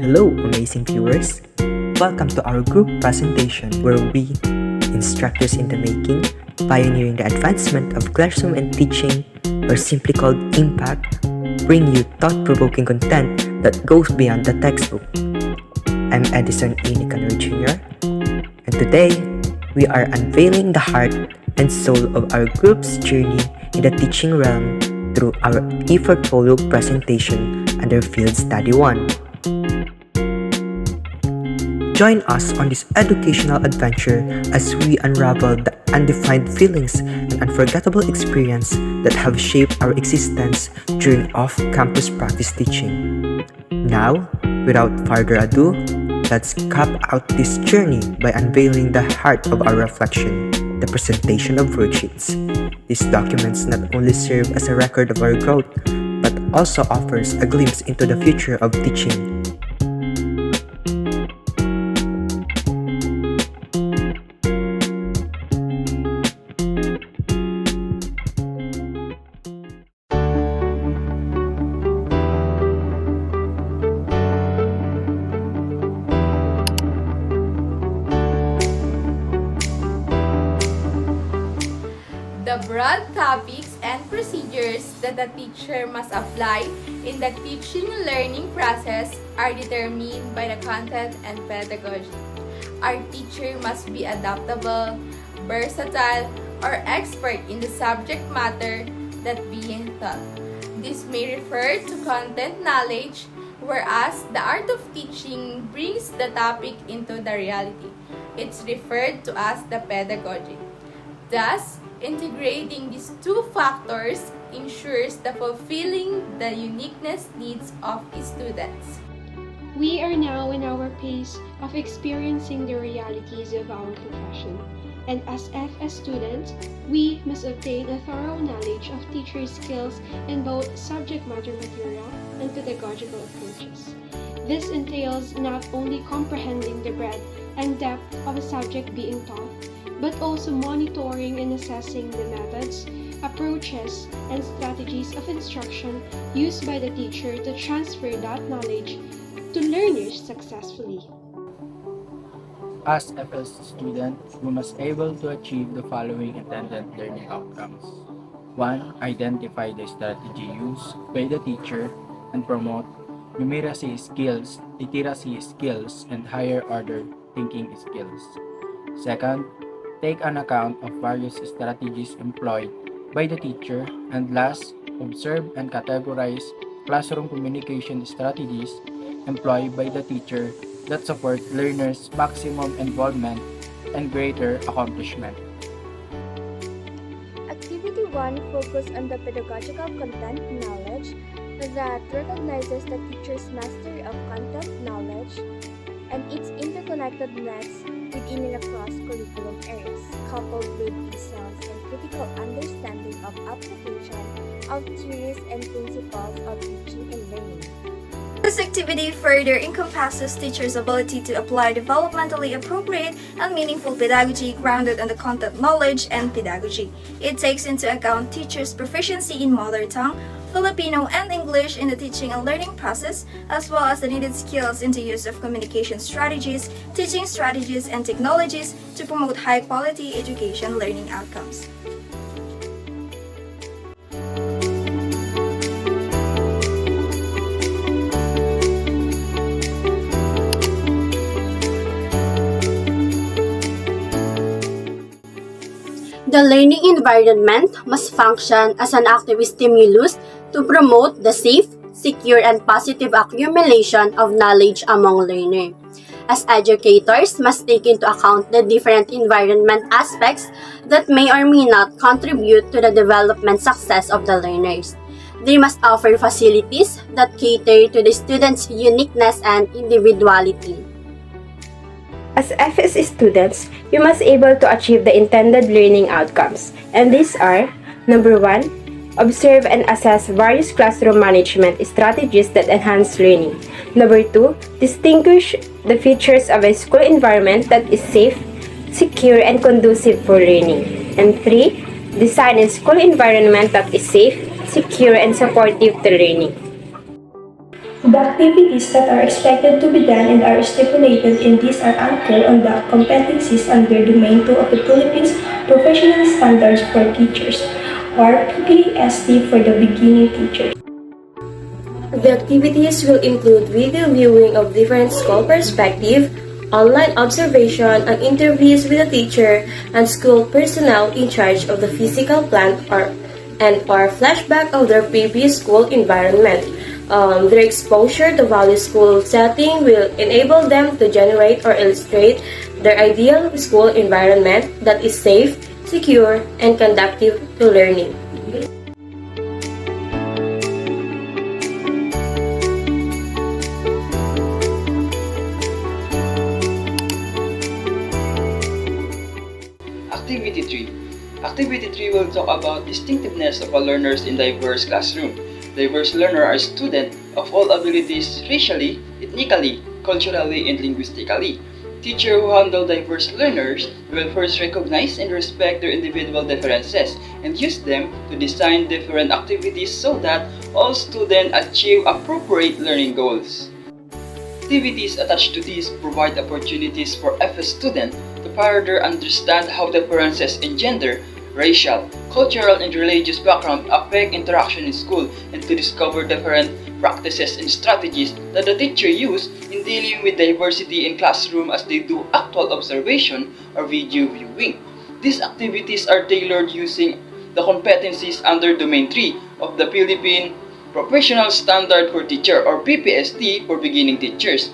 Hello, amazing viewers! Welcome to our group presentation where we, instructors in the making, pioneering the advancement of classroom and teaching, or simply called Impact, bring you thought-provoking content that goes beyond the textbook. I'm Edison A. Nicanor Jr., and today, we are unveiling the heart and soul of our group's journey in the teaching realm through our e-portfolio presentation under Field Study 1. Join us on this educational adventure as we unravel the undefined feelings and unforgettable experience that have shaped our existence during off-campus practice teaching. Now, without further ado, let's cap out this journey by unveiling the heart of our reflection, the presentation of worksheets. These documents not only serve as a record of our growth, but also offers a glimpse into the future of teaching. The broad topics and procedures that the teacher must apply in the teaching and learning process are determined by the content and pedagogy. Our teacher must be adaptable, versatile, or expert in the subject matter that being taught. This may refer to content knowledge, whereas the art of teaching brings the topic into the reality. It's referred to as the pedagogy. Thus, integrating these two factors ensures the fulfilling the uniqueness needs of students. We are now in our pace of experiencing the realities of our profession. And as FS students, we must obtain a thorough knowledge of teacher skills in both subject matter material and pedagogical approaches. This entails not only comprehending the breadth and depth of a subject being taught, but also monitoring and assessing the methods, approaches, and strategies of instruction used by the teacher to transfer that knowledge to learners successfully. As FS students, we must able to achieve the following intended learning outcomes. 1. Identify the strategy used by the teacher and promote numeracy skills, literacy skills, and higher order thinking skills. 2. Take an account of various strategies employed by the teacher, and last, observe and categorize classroom communication strategies employed by the teacher that support learners' maximum involvement and greater accomplishment. Activity 1 focuses on the pedagogical content knowledge that recognizes the teacher's mastery of content knowledge and its interconnectedness within and across curriculum areas, coupled with a sense and critical understanding of application of theories and principles of teaching and learning. This activity further encompasses teachers' ability to apply developmentally appropriate and meaningful pedagogy grounded on the content knowledge and pedagogy. It takes into account teachers' proficiency in mother tongue, Filipino, and English in the teaching and learning process, as well as the needed skills in the use of communication strategies, teaching strategies, and technologies to promote high-quality education learning outcomes. The learning environment must function as an active stimulus to promote the safe, secure, and positive accumulation of knowledge among learners. As educators must take into account the different environment aspects that may or may not contribute to the development success of the learners. They must offer facilities that cater to the students' uniqueness and individuality. As FS students, you must able to achieve the intended learning outcomes, and these are: number 1, observe and assess various classroom management strategies that enhance learning. Number 2, distinguish the features of a school environment that is safe, secure, and conducive for learning. And 3, design a school environment that is safe, secure, and supportive to learning. The activities that are expected to be done and are stipulated in this are anchored on the competencies under Domain 2 of the Philippines Professional Standards for Teachers, or PST for the beginning teachers. The activities will include video viewing of different school perspective, online observation and interviews with the teacher and school personnel in charge of the physical plant or flashback of their previous school environment. Their exposure to various school setting will enable them to generate or illustrate their ideal school environment that is safe, secure, and conducive to learning. Activity 3. Activity 3 will talk about distinctiveness of a learners in diverse classroom. Diverse learners are students of all abilities racially, ethnically, culturally, and linguistically. Teachers who handle diverse learners will first recognize and respect their individual differences and use them to design different activities so that all students achieve appropriate learning goals. Activities attached to these provide opportunities for FS students to further understand how differences in gender, racial, cultural, and religious background affect interaction in school and to discover different practices and strategies that the teacher use in dealing with diversity in classroom as they do actual observation or video viewing. These activities are tailored using the competencies under Domain 3 of the Philippine Professional Standard for Teacher or PPST for beginning teachers.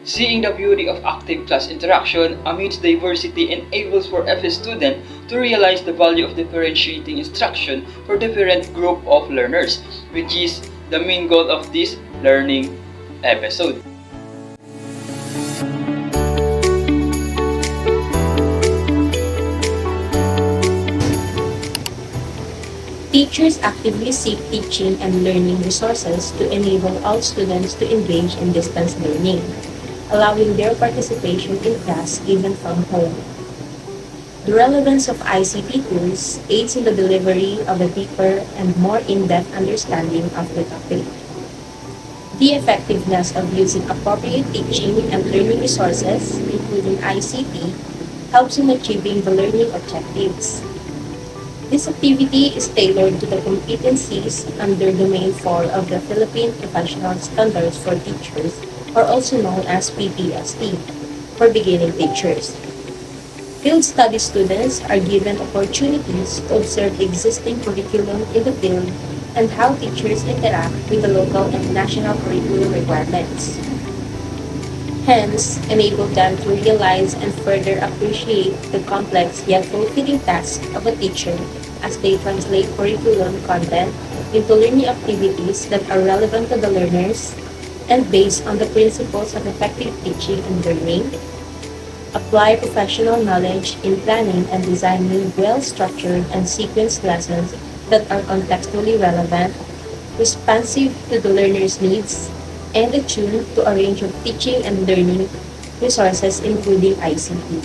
Seeing the beauty of active class interaction amidst diversity enables for FS students to realize the value of differentiating instruction for different group of learners, which is the main goal of this learning episode. Teachers actively seek teaching and learning resources to enable all students to engage in distance learning, allowing their participation in class even from home. The relevance of ICT tools aids in the delivery of a deeper and more in-depth understanding of the topic. The effectiveness of using appropriate teaching and learning resources, including ICT, helps in achieving the learning objectives. This activity is tailored to the competencies under Domain 4 of the Philippine Professional Standards for Teachers, or also known as PPST, for beginning teachers. Field study students are given opportunities to observe existing curriculum in the field and how teachers interact with the local and national curriculum requirements. Hence, enable them to realize and further appreciate the complex yet fulfilling task of a teacher as they translate curriculum content into learning activities that are relevant to the learners and based on the principles of effective teaching and learning. Apply professional knowledge in planning and designing well-structured and sequenced lessons that are contextually relevant, responsive to the learner's needs, and attuned to a range of teaching and learning resources including ICT.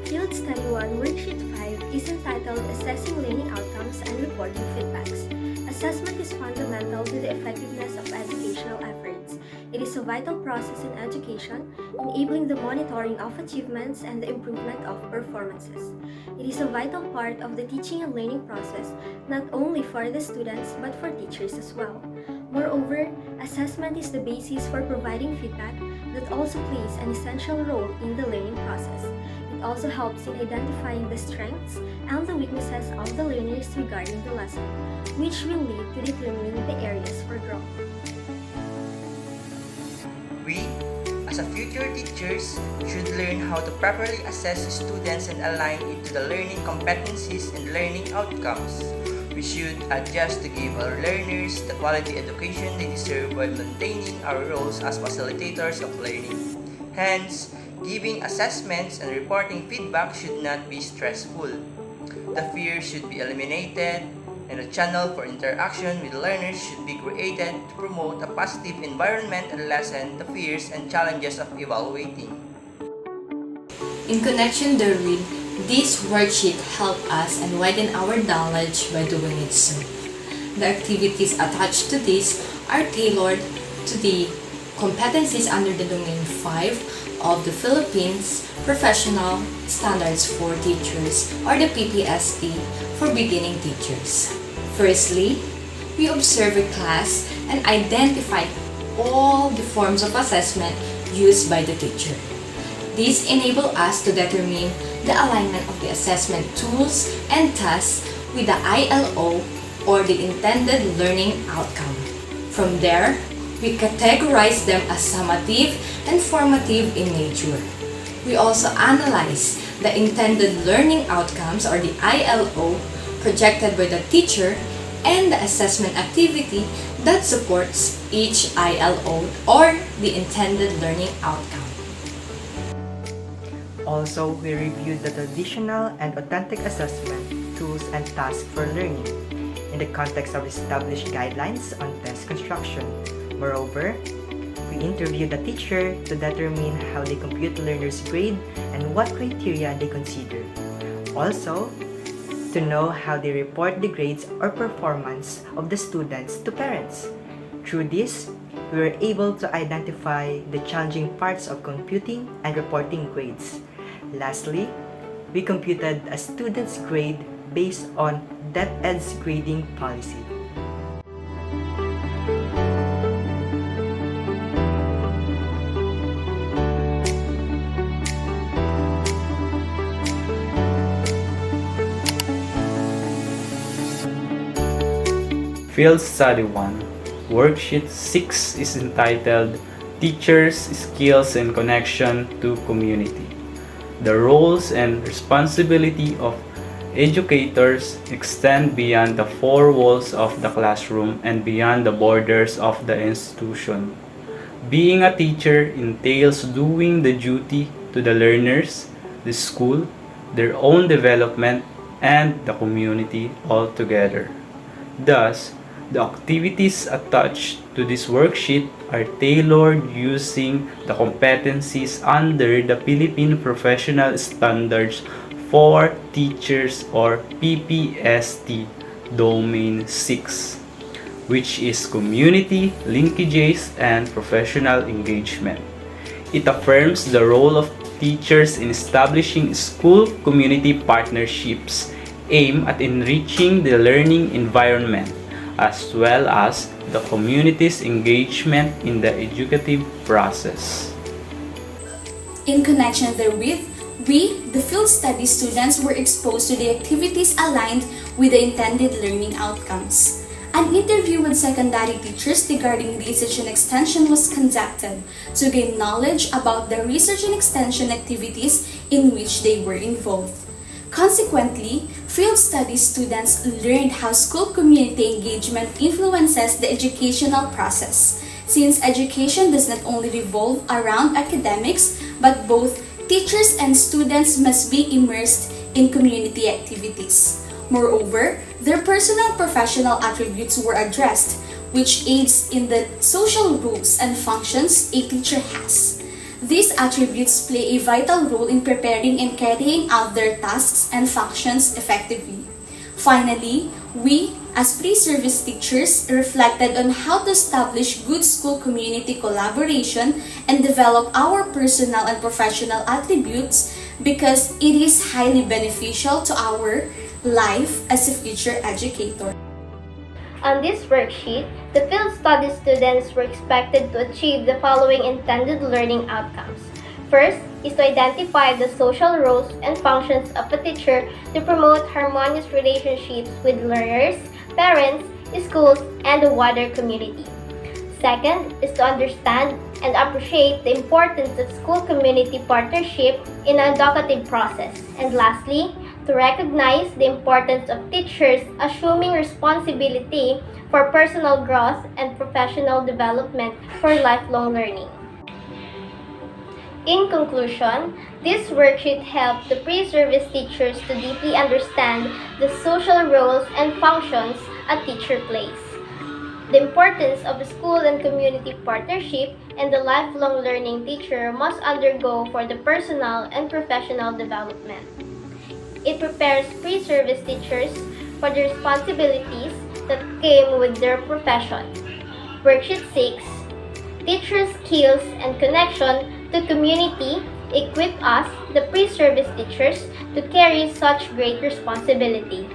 Field Study 1 Worksheet 5 is entitled Assessing Learning Outcomes and Reporting Feedbacks. Assessment is fundamental to the effectiveness of educational efforts. It is a vital process in education, enabling the monitoring of achievements and the improvement of performances. It is a vital part of the teaching and learning process, not only for the students but for teachers as well. Moreover, assessment is the basis for providing feedback that also plays an essential role in the learning process. It also helps in identifying the strengths and the weaknesses of the learners regarding the lesson, which will lead to determining the areas for growth. We, as a future teachers, should learn how to properly assess students and align it to the learning competencies and learning outcomes. We should adjust to give our learners the quality education they deserve while maintaining our roles as facilitators of learning. Hence, giving assessments and reporting feedback should not be stressful. The fear should be eliminated, and a channel for interaction with learners should be created to promote a positive environment and lessen the fears and challenges of evaluating. In connection therewith, this worksheet help us and widen our knowledge by doing it so. The activities attached to this are tailored to the competencies under the Domain 5 of the Philippines Professional Standards for Teachers, or the PPST for beginning teachers. Firstly, we observe a class and identify all the forms of assessment used by the teacher. These enable us to determine the alignment of the assessment tools and tasks with the ILO, or the intended learning outcome. From there, we categorize them as summative and formative in nature. We also analyze the intended learning outcomes, or the ILO, projected by the teacher, and the assessment activity that supports each ILO, or the intended learning outcome. Also, we reviewed the traditional and authentic assessment tools and tasks for learning in the context of established guidelines on test construction. Moreover, we interviewed the teacher to determine how they compute learners' grade and what criteria they consider. Also, to know how they report the grades or performance of the students to parents. Through this, we were able to identify the challenging parts of computing and reporting grades. Lastly, we computed a student's grade based on DepEd's grading policy. Field Study 1, Worksheet 6 is entitled Teachers, Skills and Connection to Community. The roles and responsibility of educators extend beyond the four walls of the classroom and beyond the borders of the institution. Being a teacher entails doing the duty to the learners, the school, their own development, and the community altogether. Thus, the activities attached to this worksheet are tailored using the competencies under the Philippine Professional Standards for Teachers, or PPST Domain 6, which is Community, Linkages, and Professional Engagement. It affirms the role of teachers in establishing school-community partnerships aimed at enriching the learning environment, as well as the community's engagement in the educative process. In connection therewith, we, the field study students, were exposed to the activities aligned with the intended learning outcomes. An interview with secondary teachers regarding research and extension was conducted to gain knowledge about the research and extension activities in which they were involved. Consequently, field studies students learned how school community engagement influences the educational process, since education does not only revolve around academics, but both teachers and students must be immersed in community activities. Moreover, their personal professional attributes were addressed, which aids in the social roles and functions a teacher has. These attributes play a vital role in preparing and carrying out their tasks and functions effectively. Finally, we, as pre-service teachers, reflected on how to establish good school-community collaboration and develop our personal and professional attributes, because it is highly beneficial to our life as a future educator. On this worksheet, the field study students were expected to achieve the following intended learning outcomes. First is to identify the social roles and functions of a teacher to promote harmonious relationships with learners, parents, schools, and the wider community. Second is to understand and appreciate the importance of school-community partnership in the educative process. And lastly, to recognize the importance of teachers assuming responsibility for personal growth and professional development for lifelong learning. In conclusion, this worksheet helped the pre-service teachers to deeply understand the social roles and functions a teacher plays, the importance of school and community partnership, and the lifelong learning teacher must undergo for the personal and professional development. It prepares pre-service teachers for the responsibilities that came with their profession. Worksheet 6, Teacher Skills and Connection to Community, equip us, the pre-service teachers, to carry such great responsibility.